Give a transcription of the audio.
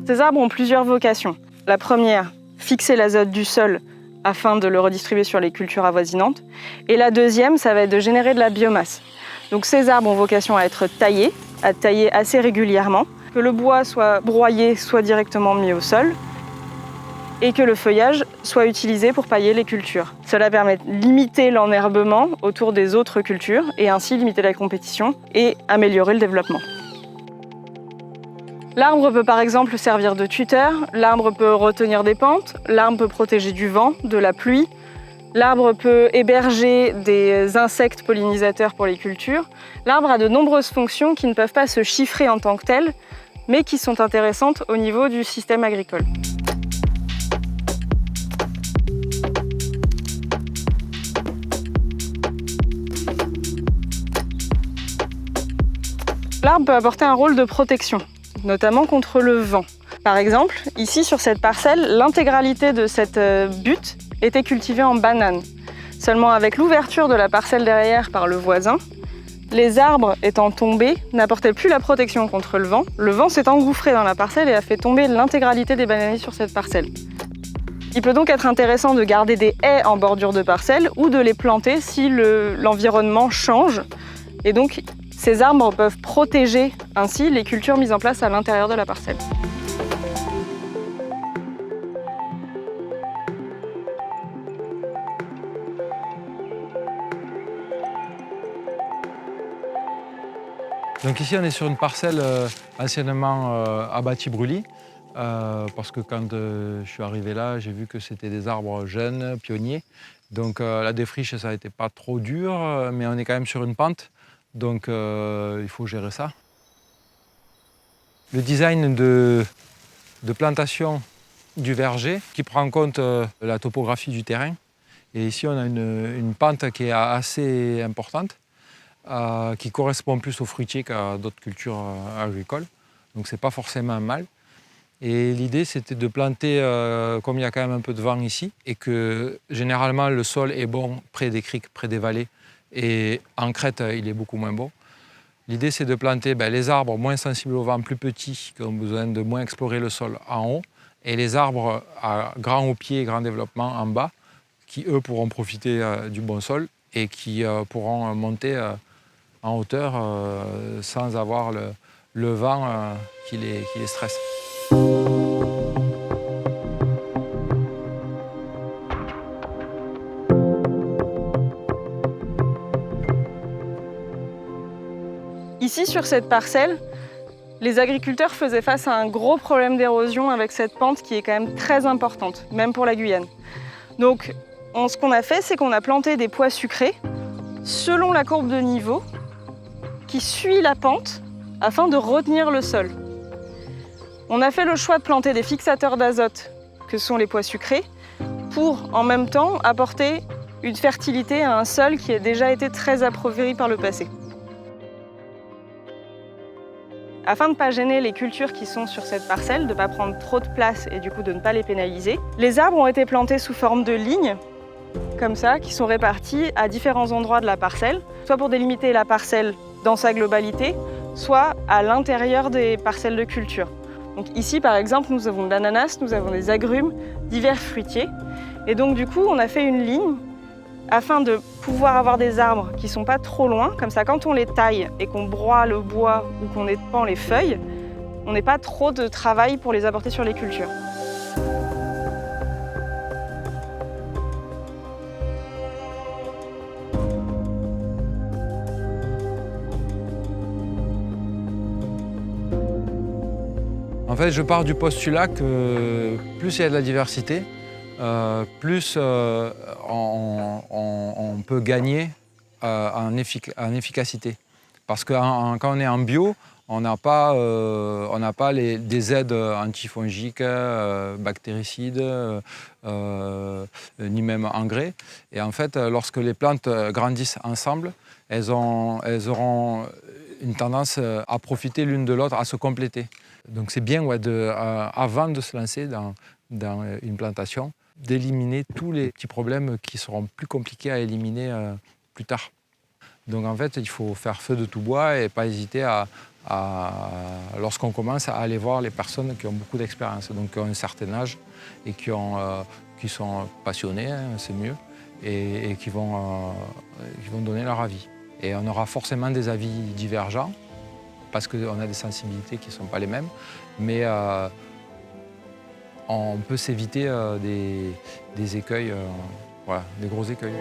Ces arbres ont plusieurs vocations. La première, fixer l'azote du sol afin de le redistribuer sur les cultures avoisinantes. Et la deuxième, ça va être de générer de la biomasse. Donc ces arbres ont vocation à être taillés assez régulièrement, que le bois soit broyé, soit directement mis au sol, et que le feuillage soit utilisé pour pailler les cultures. Cela permet de limiter l'enherbement autour des autres cultures et ainsi limiter la compétition et améliorer le développement. L'arbre peut par exemple servir de tuteur, l'arbre peut retenir des pentes, l'arbre peut protéger du vent, de la pluie, l'arbre peut héberger des insectes pollinisateurs pour les cultures. L'arbre a de nombreuses fonctions qui ne peuvent pas se chiffrer en tant que telles, mais qui sont intéressantes au niveau du système agricole. L'arbre peut apporter un rôle de protection, notamment contre le vent. Par exemple, ici sur cette parcelle, l'intégralité de cette butte était cultivée en banane. Seulement avec l'ouverture de la parcelle derrière par le voisin, les arbres étant tombés n'apportaient plus la protection contre le vent s'est engouffré dans la parcelle et a fait tomber l'intégralité des bananiers sur cette parcelle. Il peut donc être intéressant de garder des haies en bordure de parcelle ou de les planter si l'environnement change. Et donc, ces arbres peuvent protéger ainsi les cultures mises en place à l'intérieur de la parcelle. Donc ici, on est sur une parcelle anciennement abatis-brûlis, parce que quand je suis arrivé là, j'ai vu que c'était des arbres jeunes, pionniers. Donc la défriche, ça n'était pas trop dur, mais on est quand même sur une pente, donc il faut gérer ça. Le design de plantation du verger qui prend en compte la topographie du terrain. Et ici, on a une pente qui est assez importante, qui correspond plus aux fruitiers qu'à d'autres cultures agricoles. Donc c'est pas forcément mal. Et l'idée c'était de planter, comme il y a quand même un peu de vent ici, et que généralement le sol est bon près des criques, près des vallées, et en crête il est beaucoup moins bon. L'idée c'est de planter les arbres moins sensibles au vent, plus petits, qui ont besoin de moins explorer le sol en haut, et les arbres à grand haut pied, grand développement en bas, qui eux pourront profiter du bon sol et qui pourront monter en hauteur sans avoir le vent qui les stresse. Ici, sur cette parcelle, les agriculteurs faisaient face à un gros problème d'érosion avec cette pente qui est quand même très importante, même pour la Guyane. Donc, ce qu'on a fait, c'est qu'on a planté des pois sucrés selon la courbe de niveau qui suit la pente afin de retenir le sol. On a fait le choix de planter des fixateurs d'azote, que sont les pois sucrés, pour en même temps apporter une fertilité à un sol qui a déjà été très appauvri par le passé. Afin de ne pas gêner les cultures qui sont sur cette parcelle, de ne pas prendre trop de place et du coup de ne pas les pénaliser, les arbres ont été plantés sous forme de lignes, comme ça, qui sont répartis à différents endroits de la parcelle, soit pour délimiter la parcelle dans sa globalité, soit à l'intérieur des parcelles de culture. Donc ici, par exemple, nous avons de l'ananas, nous avons des agrumes, divers fruitiers. Et donc du coup, on a fait une ligne afin de pouvoir avoir des arbres qui ne sont pas trop loin. Comme ça, quand on les taille et qu'on broie le bois ou qu'on épand les feuilles, on n'a pas trop de travail pour les apporter sur les cultures. En fait, je pars du postulat que plus il y a de la diversité, plus on peut gagner en efficacité. Parce que quand on est en bio, on n'a pas des aides antifongiques, bactéricides, ni même engrais. Et en fait, lorsque les plantes grandissent ensemble, elles auront une tendance à profiter l'une de l'autre, à se compléter. Donc c'est bien avant de se lancer dans une plantation, d'éliminer tous les petits problèmes qui seront plus compliqués à éliminer plus tard. Donc en fait, il faut faire feu de tout bois et pas hésiter à lorsqu'on commence à aller voir les personnes qui ont beaucoup d'expérience, donc qui ont un certain âge et qui sont passionnés, hein, c'est mieux, et qui vont donner leur avis. Et on aura forcément des avis divergents, parce qu'on a des sensibilités qui ne sont pas les mêmes, mais on peut s'éviter des écueils, voilà, des gros écueils.